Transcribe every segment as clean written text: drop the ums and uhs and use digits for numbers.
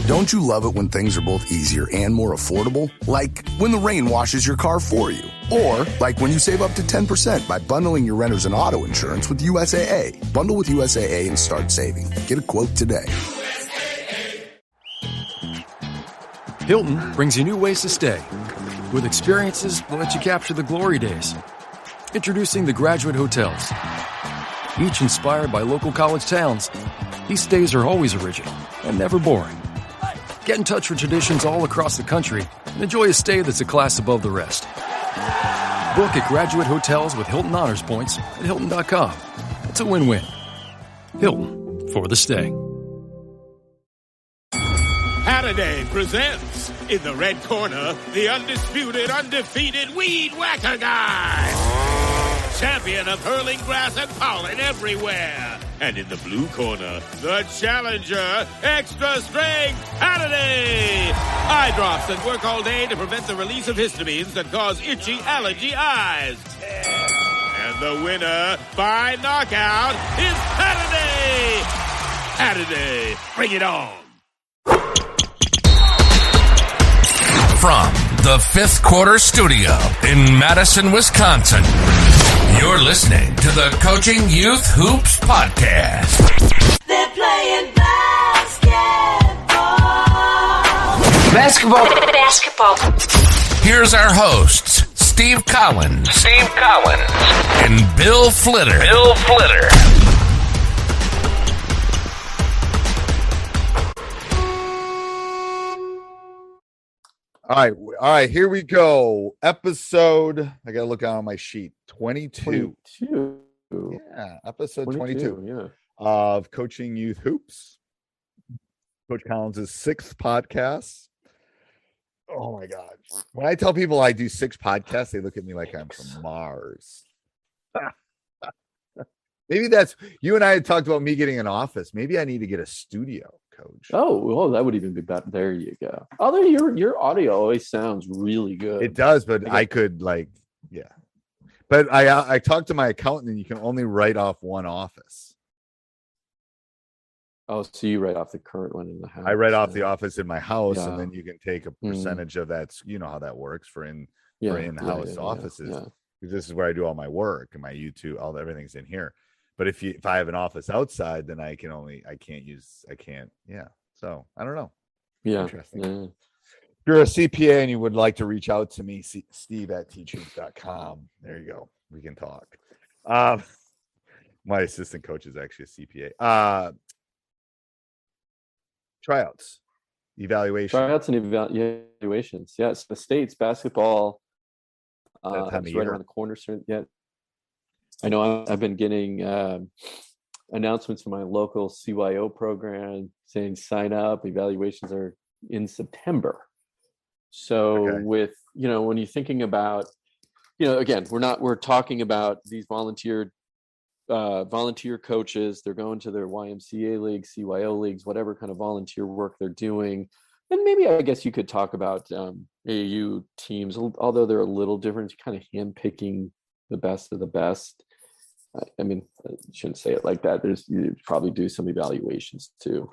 Don't you love it when things are both easier and more affordable? Like when the rain washes your car for you. Or like when you save up to 10% by bundling your renters and auto insurance with USAA. Bundle with USAA and start saving. Get a quote today. Hilton brings you new ways to stay with experiences that let you capture the glory days. Introducing the Graduate Hotels. Each inspired by local college towns, these stays are always original and never boring. Get in touch with traditions all across the country and enjoy a stay that's a class above the rest. Book at Graduate Hotels with Hilton Honors Points at Hilton.com. It's a win-win. Hilton, for the stay. Saturday presents, in the red corner, the undisputed, undefeated Weed Whacker Guy. Champion of hurling grass and pollen everywhere. And in the blue corner, the challenger, extra strength, Saturday. Eye drops that work all day to prevent the release of histamines that cause itchy allergy eyes. And the winner by knockout is Saturday. Saturday, bring it on. From the Fifth Quarter Studio in Madison, Wisconsin, you're listening to the Coaching Youth Hoops Podcast. They're playing basketball. Here's our hosts, Steve Collins, and Bill Flitter. All right, here we go. Episode, I got to look on my sheet, 22. Yeah, episode 22 of Coaching Youth Hoops. Coach Collins' sixth podcast. Oh, my God. When I tell people I do 6 podcasts, they look at me like I'm from Mars. Maybe that's, you and I had talked about me getting an office. Maybe I need to get a studio, Coach. Oh, well, that would even be better. There you go. Although your audio always sounds really good. It does, but I could yeah. But I talked to my accountant, and you can only write off one office. Oh, so you write off the current one in the house. I write off the office in my house, Yeah. and then you can take a percentage of that. You know how that works for in-house offices. Yeah. This is where I do all my work and my YouTube, everything's in here. But if I have an office outside, then I can't. Yeah. So I don't know. Yeah. Interesting. Yeah. If you're a CPA and you would like to reach out to me, steve@teachhoops.com. There you go. We can talk. My assistant coach is actually a CPA. Tryouts, evaluation. Tryouts and evaluations. Yes, the state's basketball. That time of It's year. right around the corner. Yeah. I know I've been getting announcements from my local CYO program saying sign up. Evaluations are in September. So with, when you're thinking about, again, we're talking about these volunteer coaches. They're going to their YMCA leagues, CYO leagues, whatever kind of volunteer work they're doing. And maybe I guess you could talk about AAU teams, although they're a little different, kind of handpicking the best of the best. I mean, I shouldn't say it like that. You probably do some evaluations too.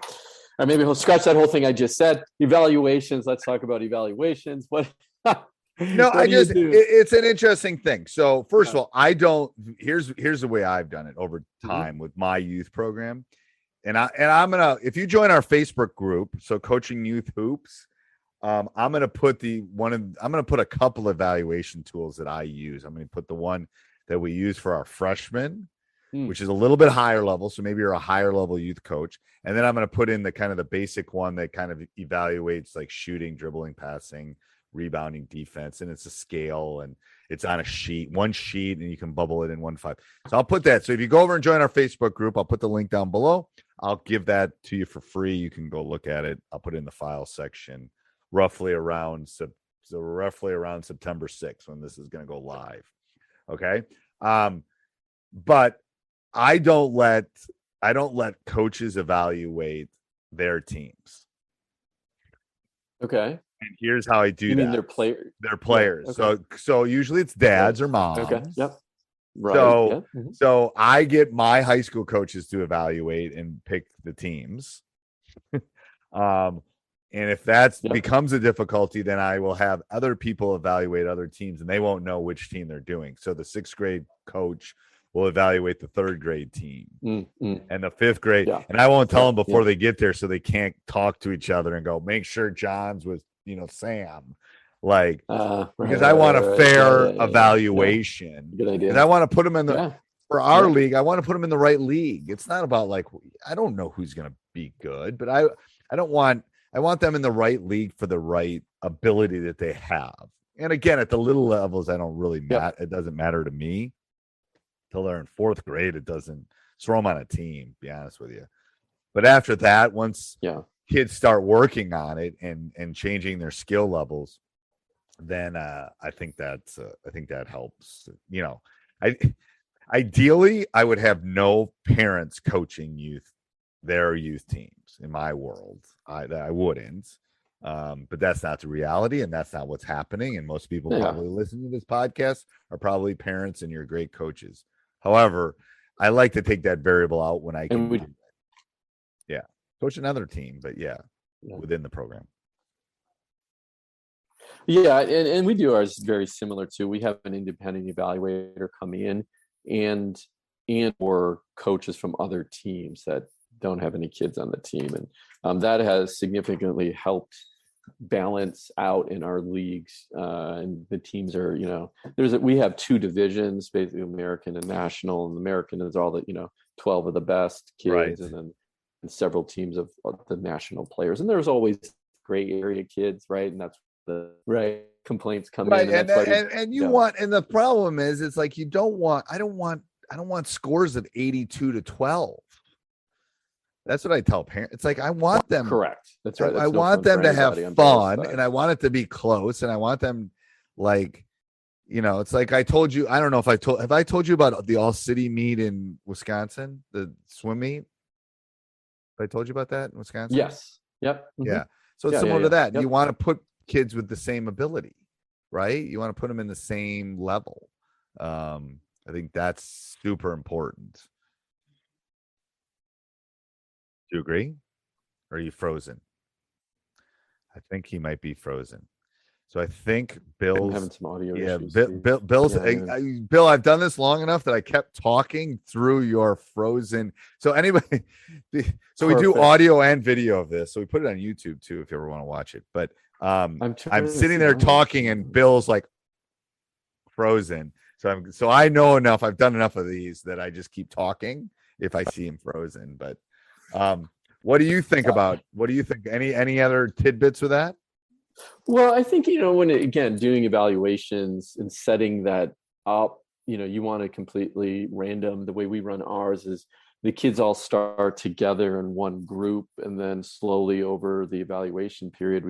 Or maybe we'll scratch that whole thing I just said. Evaluations. Let's talk about evaluations. What? No, it's an interesting thing. So first of all, here's the way I've done it over time with my youth program. And I'm going to, if you join our Facebook group, so Coaching Youth Hoops, I'm going to put a couple evaluation tools that I use. I'm going to put the one that we use for our freshmen, which is a little bit higher level. So maybe you're a higher level youth coach. And then I'm going to put in the kind of the basic one that kind of evaluates like shooting, dribbling, passing, rebounding, defense. And it's a scale and it's on one sheet, and you can bubble it in 1-5. So I'll put that. So if you go over and join our Facebook group, I'll put the link down below. I'll give that to you for free. You can go look at it. I'll put it in the file section roughly around September 6th when this is going to go live. Okay. But I don't let coaches evaluate their teams. Okay. And here's how I do that. They're players. They're players. Okay. So usually it's dads or moms. Okay. Yep. Right. So I get my high school coaches to evaluate and pick the teams. And if that becomes a difficulty, then I will have other people evaluate other teams, and they won't know which team they're doing. So the 6th grade coach will evaluate the 3rd grade team and the 5th grade. Yeah. And I won't tell them before they get there so they can't talk to each other and go, make sure John's with, Sam. Like, because I want a fair evaluation. Good idea. And I want to put them in for our league, I want to put them in the right league. It's not about like, I don't know who's going to be good, but I want them in the right league for the right ability that they have. And again, at the little levels, I don't really matter. It doesn't matter to me till they're in 4th grade. It doesn't throw them on a team, to be honest with you. But after that, once kids start working on it and changing their skill levels, then I think that helps. Ideally, I would have no parents coaching their youth teams in my world. I wouldn't, but that's not the reality, and that's not what's happening. And most people probably listening to this podcast are probably parents, and you're great coaches. However, I like to take that variable out when I can. Coach another team, but within the program. Yeah, and we do ours very similar too. We have an independent evaluator come in and or coaches from other teams that don't have any kids on the team, and that has significantly helped balance out in our leagues. And the teams are, we have 2 divisions, basically American and national, and American is all the 12 of the best kids, and then several teams of the national players, and there's always gray area kids, right? And that's the complaints come in, and the problem is, it's like I don't want scores of 82 to 12. That's what I tell parents. It's like I want them. Correct. That's right. I want them to have fun, and I want it to be close, and I want them it's like I told you. I don't know if have I told you about the all city meet in Wisconsin, the swim meet. I told you about that in Wisconsin. Yes. Yep. Mm-hmm. Yeah. So it's similar to that. Yep. You want to put kids with the same ability, right? You want to put them in the same level. I think that's super important. Do you agree? Or are you frozen? I think he might be frozen. So I think Bill's having some audio issues. Bill's Bill, I've done this long enough that I kept talking through your frozen. So anybody, we do audio and video of this. So we put it on YouTube too, if you ever want to watch it. But I'm sitting there talking, and Bill's like frozen. So I know enough. I've done enough of these that I just keep talking if I see him frozen. But what do you think about? What do you think? Any other tidbits with that? Well, I think, when doing evaluations and setting that up, you want to completely random. The way we run ours is the kids all start together in one group, and then slowly over the evaluation period,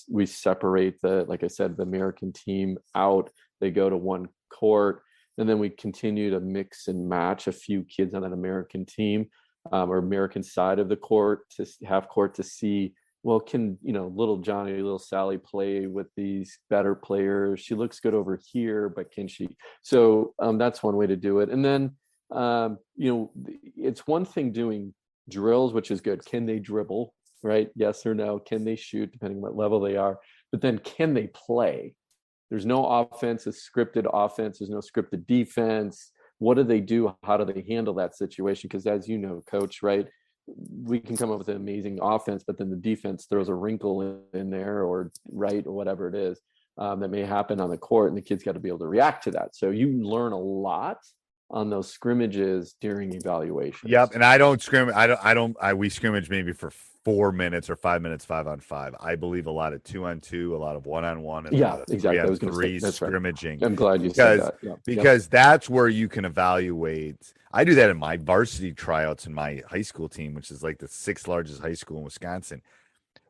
we separate like I said, the American team out. They go to one court, and then we continue to mix and match a few kids on an American team or American side of the court to half court to see, well, can little Johnny, little Sally play with these better players? She looks good over here, but can she? So that's one way to do it. And then it's one thing doing drills, which is good. Can they dribble? Right? Yes or no? Can they shoot? Depending on what level they are. But then can they play? There's no offense, a scripted offense. There's no scripted defense. What do they do? How do they handle that situation? Because as you know, Coach, right? We can come up with an amazing offense, but then the defense throws a wrinkle in there or whatever it is that may happen on the court, and the kids got to be able to react to that. So you learn a lot on those scrimmages during evaluation. Yep. And I don't scrimmage. We scrimmage maybe for 4 minutes or 5 minutes, 5-on-5. I believe a lot of 2-on-2, a lot of 1-on-1, and exactly. I was 3 scrimmaging. Right. I'm glad you said that. Because that's where you can evaluate. I do that in my varsity tryouts in my high school team, which is like the 6th largest high school in Wisconsin.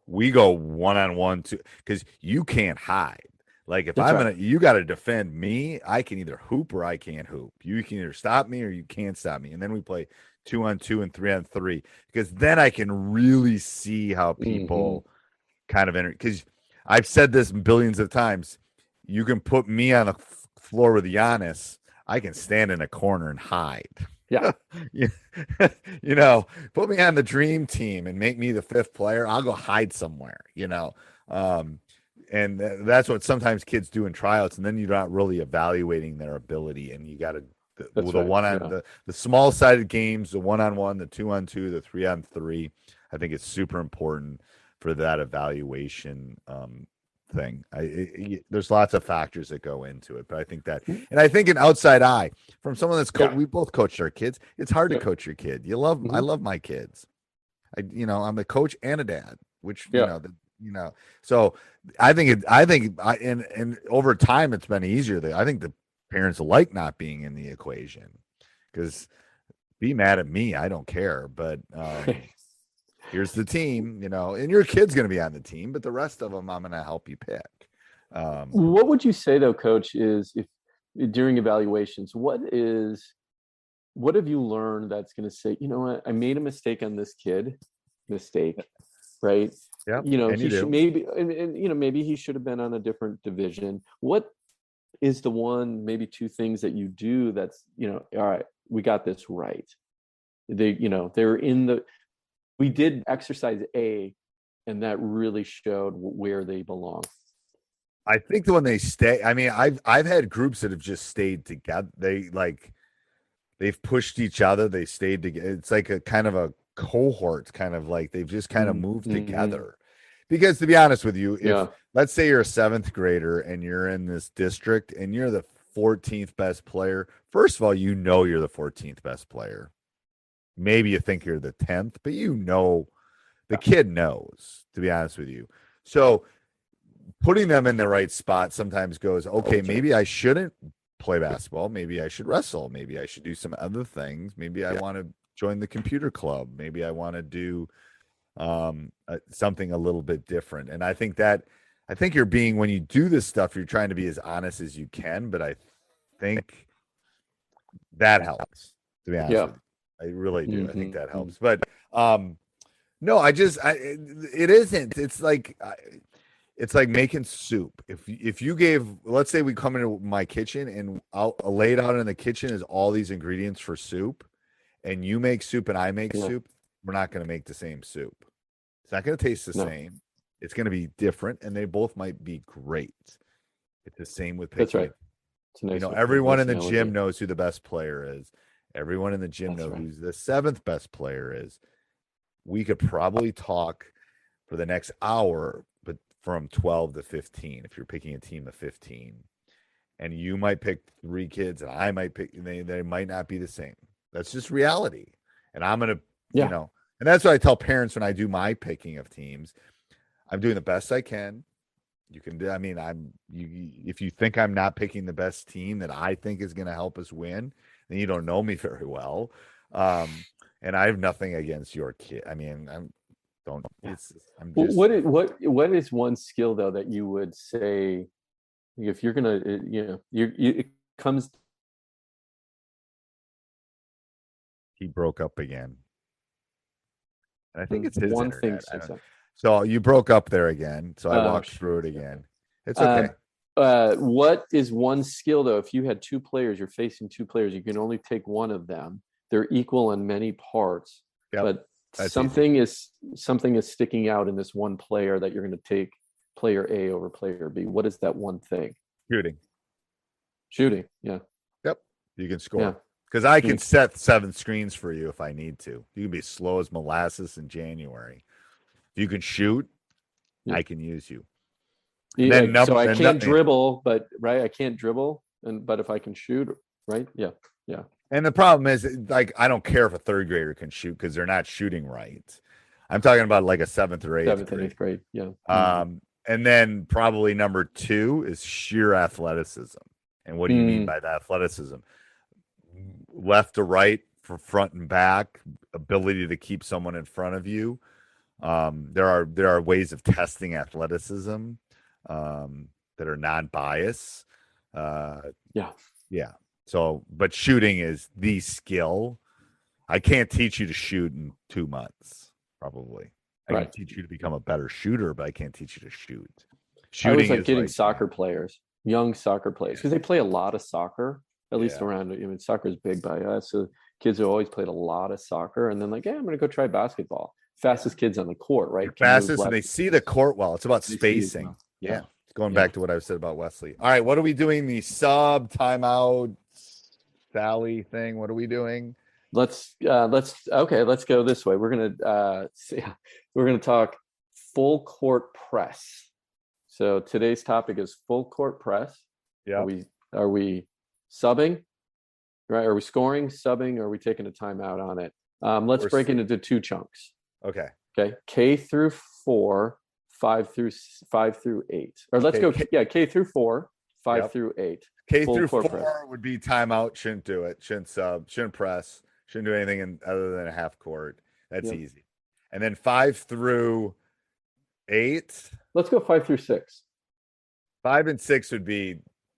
We go 1-on-1 because you can't hide. Like if you got to defend me, I can either hoop or I can't hoop. You can either stop me or you can't stop me. And then we play 2-on-2 and 3-on-3, because then I can really see how people kind of enter. Because I've said this billions of times. You can put me on the floor with Giannis. I can stand in a corner and hide. Yeah. you put me on the dream team and make me the fifth player. I'll go hide somewhere, and that's what sometimes kids do in tryouts. And then you're not really evaluating their ability. And you got to, the small sided games, the 1-on-1, the 2-on-2, the 3-on-3. I think it's super important for that evaluation thing. There's lots of factors that go into it, but I think that, and I think an outside eye from someone that's we both coached our kids. It's hard to coach your kid. I love my kids. I'm a coach and a dad, which so I think and over time it's been easier. I think the parents like not being in the equation, because be mad at me, I don't care, but here's the team, and your kid's going to be on the team, but the rest of them, I'm going to help you pick. What would you say though, Coach, is if during evaluations, what have you learned that's going to say, you know what, I made a mistake on this kid, right? Yeah. He should maybe, and maybe he should have been on a different division. What is the one, maybe two things that you do that's, all right, we got this right. We did exercise A, and that really showed where they belong. I think when they stay, I mean, I've had groups that have just stayed together. They've pushed each other. They stayed together. It's like a kind of a cohort, kind of like they've just kind of moved together. Because to be honest with you, if let's say you're a seventh grader and you're in this district and you're the 14th best player, first of all, you're the 14th best player. Maybe you think you're the 10th, but the kid knows, to be honest with you. So putting them in the right spot sometimes goes, okay, maybe I shouldn't play basketball. Maybe I should wrestle. Maybe I should do some other things. Maybe I want to join the computer club. Maybe I want to do something a little bit different. And I think you're being, when you do this stuff, you're trying to be as honest as you can, but I think that helps, to be honest with you. I really do. I think that helps. But no, it isn't. It's like making soup. If you gave, let's say we come into my kitchen and I'll lay it out in the kitchen is all these ingredients for soup, and you make soup and I make soup, we're not going to make the same soup. It's not going to taste the same. It's going to be different, and they both might be great. It's the same with picking. That's right. Nice, everyone in the gym knows who the best player is. Everyone in the gym knows who's the seventh best player is. We could probably talk for the next hour, but from 12 to 15, if you're picking a team of 15, and you might pick 3 kids and I might pick, they might not be the same. That's just reality. And I'm going to, and that's what I tell parents when I do my picking of teams. I'm doing the best I can. You can do, if you think I'm not picking the best team that I think is going to help us win, then you don't know me very well. And I have nothing against your kid. What is one skill though that you would say, if you're gonna, it comes. He broke up again. And I think it's his one internet. thing. So you broke up there again. So I walked through it again. It's okay. What is one skill though? If you had 2 players, you're facing 2 players, you can only take one of them. They're equal in many parts, but something is sticking out in this one player that you're going to take player A over player B. What is that one thing? Shooting. Yeah. Yep. You can score because I can set 7 screens for you if I need to. You can be slow as molasses in January. If you can shoot, I can use you. So I can't dribble, but I can't dribble, but if I can shoot, right? Yeah. And the problem is, like, I don't care if a 3rd grader can shoot because they're not shooting right. I'm talking about like a 7th or 8th grade. Yeah. And then probably number 2 is sheer athleticism. And what do you mean by that athleticism? Left to right, for front and back, ability to keep someone in front of you. There are ways of testing athleticism that are non-bias. Yeah. So, but shooting is the skill. I can't teach you to shoot in 2 months, probably. I can teach you to become a better shooter, but I can't teach you to shoot. Shooting is like getting soccer players, young soccer players, because they play a lot of soccer, at least around. Soccer is big by us. So kids who always played a lot of soccer, and then like, I'm going to go try basketball. Fastest kids on the court, right? Fastest, and they see the court well. It's about spacing. Well. Yeah. Going back to what I said about Wesley. All right, what are we doing? The sub timeout Sally thing. What are we doing? Let's go this way. We're gonna talk full court press. So today's topic is full court press. Yeah. Are we subbing? Right? Are we scoring, subbing, or are we taking a timeout on it? Let's break it into 2 chunks. Okay. K through 4, 5 through 8. Or let's go. K through 4, 5 through 8. K through 4 would be timeout. Shouldn't do it. Shouldn't sub. Shouldn't press. Shouldn't do anything other than a half court. That's easy. And then 5 through 8. Let's go 5 through 6. 5 and 6 would be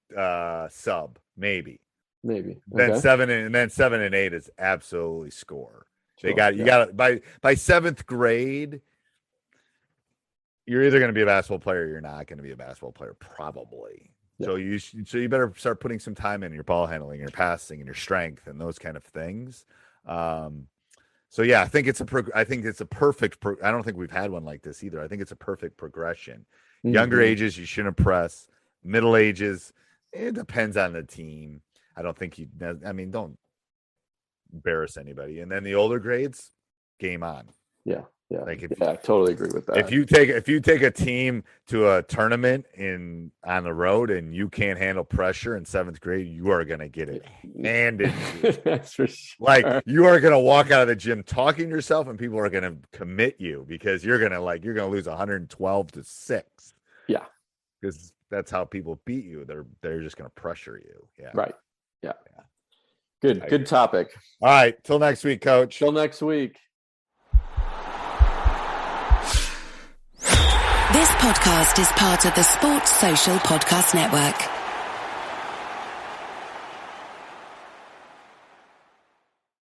sub, maybe. Okay. Then 7 and 8 is absolutely score. You got by 7th grade, you're either going to be a basketball player or you're not going to be a basketball player, probably. Yeah. So you better start putting some time in your ball handling, your passing, and your strength, and those kind of things. I think it's a perfect. I don't think we've had one like this either. I think it's a perfect progression. Mm-hmm. Younger ages, you shouldn't press. Middle ages, it depends on the team. I don't think don't embarrass anybody. And then the older grades, game on. Yeah. I totally agree with that. If you take a team to a tournament on the road and you can't handle pressure in 7th grade, you are gonna get it handed to you. That's for sure. Like, you are gonna walk out of the gym talking to yourself, and people are gonna commit you because you're gonna lose 112-6. Yeah, because that's how people beat you. They're just gonna pressure you. Yeah. Right. Yeah. Good topic. All right. Till next week, Coach. Till next week. This podcast is part of the Sports Social Podcast Network.